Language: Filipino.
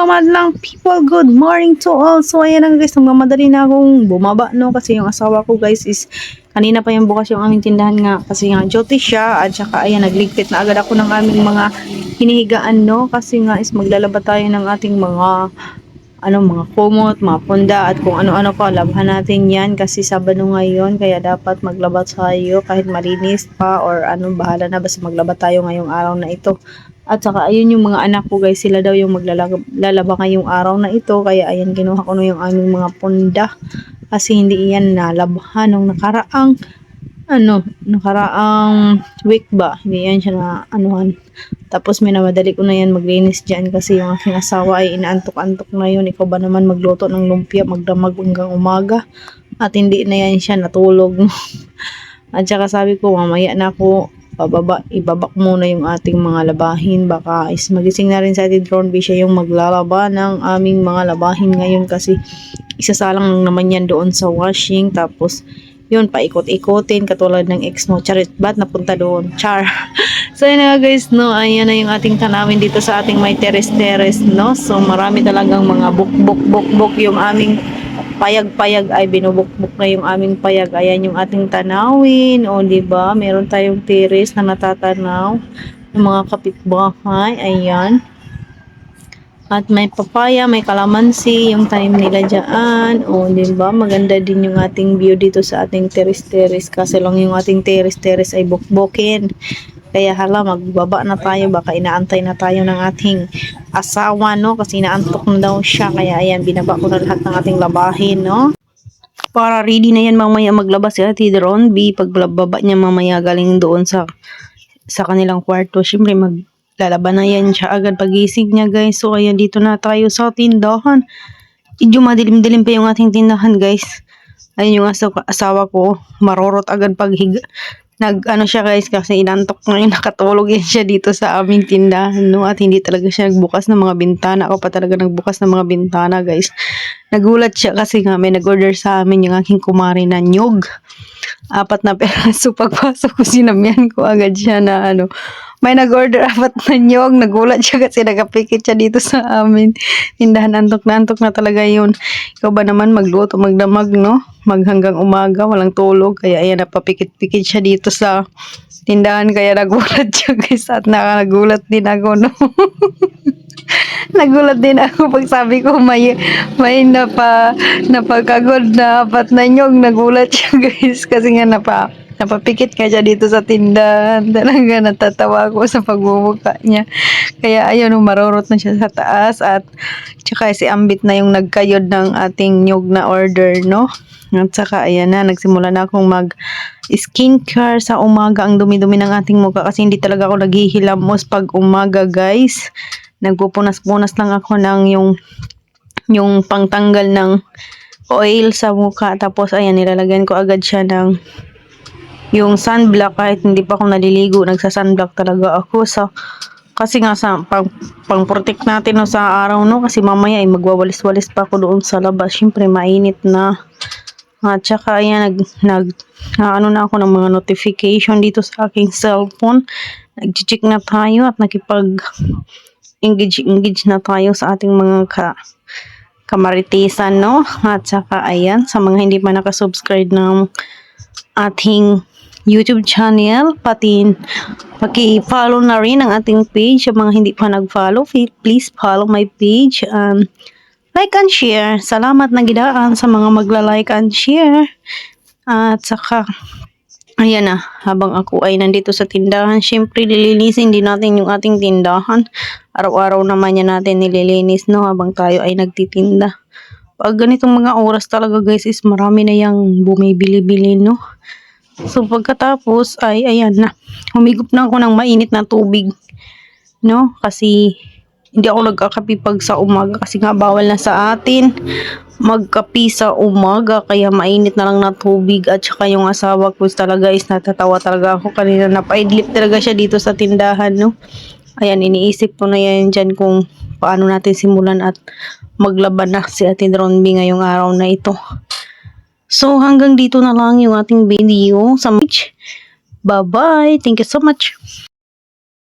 madlang people, good morning to all. So ayan na guys, nagmamadali na akong bumaba no kasi yung asawa ko guys is kanina pa yung bukas yung aming tindahan nga kasi nga duty siya at saka ayan nagligpit na agad ako ng aming mga hinihigaan no kasi nga is maglalaba tayo ng ating mga mga kumot, mga punda at kung ano-ano pa, labahan natin yan kasi Sabado ngayon kaya dapat maglaba tayo kahit malinis pa or bahala na basta maglaba tayo ngayong araw na ito. At saka ayun yung mga anak ko guys, sila daw yung maglalaba ngayong araw na ito kaya ayan kinuha ko na yung aming mga punda kasi hindi yan nalabahan nung nakaraang week ba, hindi yan siya na tapos minamadali ko na yan maglinis dyan kasi yung aking asawa ay inaantok-antok na yun. Ikaw ba naman magluto ng lumpia, magdamag hanggang umaga at hindi na yan siya natulog. At saka sabi ko mamaya na ako ibabak muna yung ating mga labahin, baka is magising na rin sa ating drone siya yung maglalaba ng aming mga labahin ngayon kasi isasalang lang naman yan doon sa washing tapos yun paikot-ikotin katulad ng ex mo, charit ba't napunta doon, char. So yun na guys no, ayan na yung ating tanawin dito sa ating may terrace no, so marami talagang mga buk yung aming payag ay binubukbuk na yung aming payag. Ayan yung ating tanawin, o diba meron tayong terrace na natatanaw ng mga kapitbahay, ayan. At may papaya, may kalamansi, yung tanim nila dyan. O, diba? Maganda din yung ating view dito sa ating terrace. Kasi lang yung ating terrace ay bukbukin. Kaya hala, magbaba na tayo. Baka inaantay na tayo ng ating asawa, no? Kasi inaantok na daw siya. Kaya ayan, binaba ko na lahat ng ating labahin, no? Para ready na yan mamaya maglabas si Ate Ron B. Pagbaba niya mamaya galing doon sa kanilang kwarto. Siyempre lalaba na yan siya agad pagising niya guys. So ayan, dito na tayo sa tindahan. Medyo madilim-dilim pa yung ating tindahan guys. Ayun yung asawa ko, marorot agad pag siya guys kasi inantok na yung nakatulog yan siya dito sa aming tindahan no, at hindi talaga siya nagbukas ng mga bintana. Ako pa talaga nagbukas ng mga bintana guys. Nagulat siya kasi nga may nag-order sa amin yung aking kumari na nyog. 4 na peraso. Pagpasok ko sinamyan ko agad siya na may nag-order 4 na nyog. Nagulat siya kasi nakapikit siya dito sa amin tindahan. Antok na talaga yun. Ikaw ba naman magluto, magdamag no, maghanggang umaga walang tulog, kaya ayan napapikit-pikit siya dito sa tindahan kaya nagulat siya guys at nagulat din ako no. Nagulat din ako pag sabi ko may napagkagod na 4 na nyog. Nagulat siya guys kasi nga napapikit ka siya dito sa tindahan. Talaga natatawa ako sa pagmumukha niya. Kaya ayun, marurot na siya sa taas at tsaka si Ambit na yung nagkayod ng ating nyog na order no. At saka ayan na, nagsimula na akong mag skincare sa umaga. Ang dumi-dumi ng ating mukha kasi hindi talaga ako naghihilamos pag umaga guys. Nagpupunas-punas lang ako ng yung pangtanggal ng oil sa mukha. Tapos ayan, nilalagyan ko agad siya ng yung sunblock kahit hindi pa ako naliligo. Nagsa-sunblock talaga ako kasi nga sa pang-protect natin no, sa araw no, kasi mamaya ay magwawalis-walis pa ako doon sa labas. Syempre mainit na. At saka ayan na ako ng mga notification dito sa aking cellphone. Nag-check na tayo at engage na tayo sa ating mga kamaritisan no. At saka ayan, sa mga hindi pa nakasubscribe ng ating YouTube channel, paki-follow na rin ang ating page. Sa mga hindi pa nag-follow, please follow my page, like and share. Salamat na gidaan sa mga magla-like and share. At saka ayan na, habang ako ay nandito sa tindahan, syempre lilinisin din natin yung ating tindahan. Araw-araw naman yan natin nililinis no, habang tayo ay nagtitinda. Pag ganitong mga oras talaga guys is marami na yung bumibili-bili no. So pagkatapos ay ayan na, humigop na ako ng mainit na tubig no, kasi hindi ako nagkakape pag sa umaga kasi nga bawal na sa atin magkape sa umaga, kaya mainit na lang na tubig. At saka yung asawa ko talaga is natatawa talaga ako kanina, napaidlip talaga siya dito sa tindahan no. Ayan, iniisip ko na yan dyan kung paano natin simulan at maglaban na si Ate Ron B ngayong araw na ito. So hanggang dito na lang yung ating video sa page. Bye bye, thank you so much.